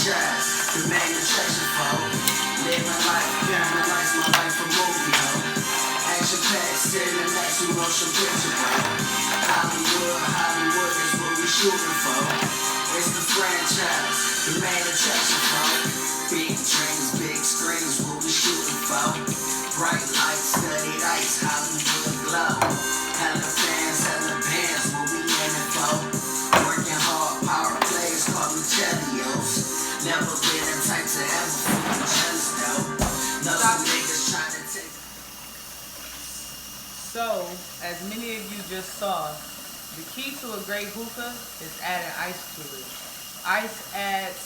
franchise, the main attraction for. Living life, paralyze my life a movie, ho. Action packed, cinemax, we motion picture, bro. Hollywood is what we shooting for. It's the franchise, the main attraction for. Big dreams, big screens, what we shooting for. Bright lights, studied ice, Hollywood glow. Hella fans, hella bands, what we aiming for. Working hard, power plays, call me Chelios. Never been the type to ever feel jealous, though. No, some niggas trying to take. So, as many of you just saw, the key to a great hookah is adding ice to it. Ice adds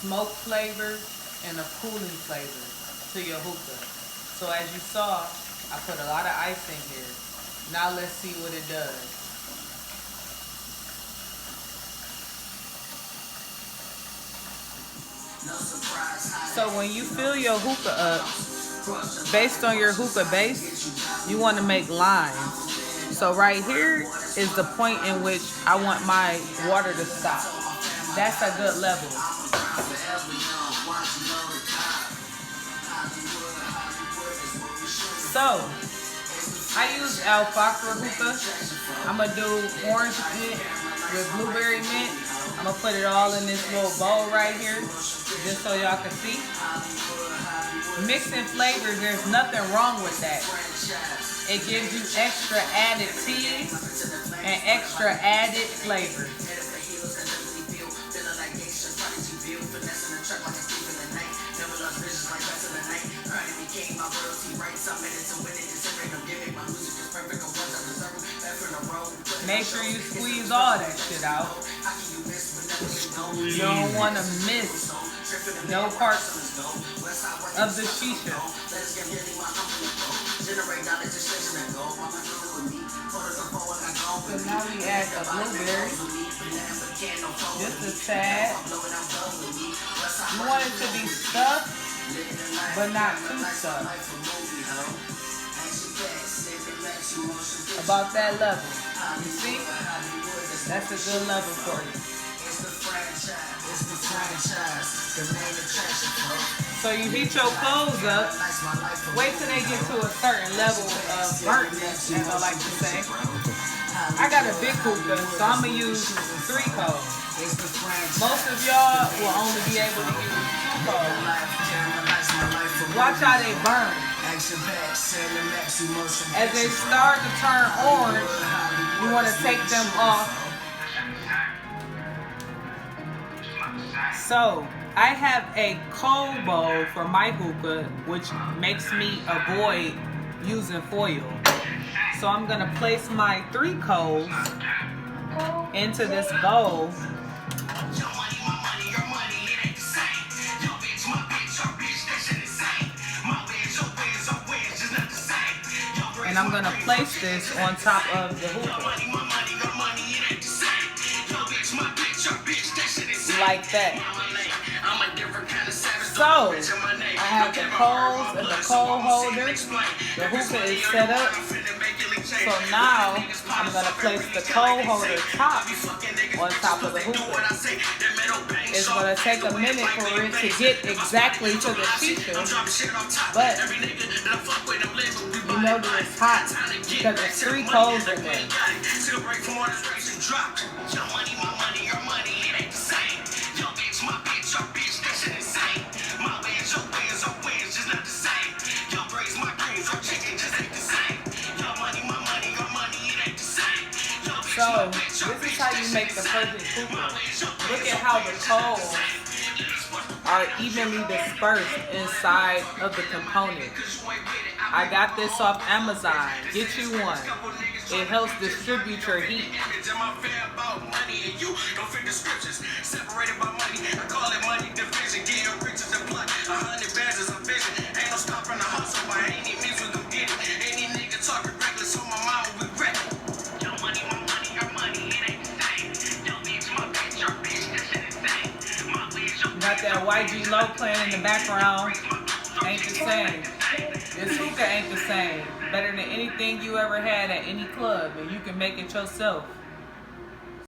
smoke flavor and a cooling flavor to your hookah. So as you saw, I put a lot of ice in here. Now let's see what it does. So when you fill your hookah up, based on your hookah base, you want to make lines. So right here is the point in which I want my water to stop. That's a good level. So, I use alfalfa hookah. I'm going to do orange mint with blueberry mint. I'm going to put it all in this little bowl right here, just so y'all can see. Mixing flavors, there's nothing wrong with that. It gives you extra added teas and extra added flavor. Make sure you squeeze all that shit out. You don't want to miss no parts of the shisha. So now we add the blueberry. Just a tad. You want it to be stuffed, but not too stuffed. About that level. You see? That's a good level for you. So you heat your clothes up. Wait till they get to a certain level of burntness, as I like to say. I got a big hookah, so I'm going to use 3 coals. Most of y'all will only be able to use 2 coals. Watch how they burn. As they start to turn orange, you want to take them off. So, I have a coal bowl for my hookah, which makes me avoid using foil. So I'm going to place my 3 coals into this bowl. And I'm going to place this on top of the hookah. Like that. So, I have the coals and the coal holder. The hookah is set up. So now, I'm going to place the coal holder top on top of the hookah. It's going to take a minute for it to get exactly to the shisha, but you know that it's hot because there's 3 coals in there. So, this is how you make the perfect hookah. Look at how the coals are evenly dispersed inside of the component. I got this off Amazon. Get you one. It helps distribute your heat. Got that YG Low playing in the background. Ain't the same. This hookah ain't the same. Better than anything you ever had at any club, and you can make it yourself.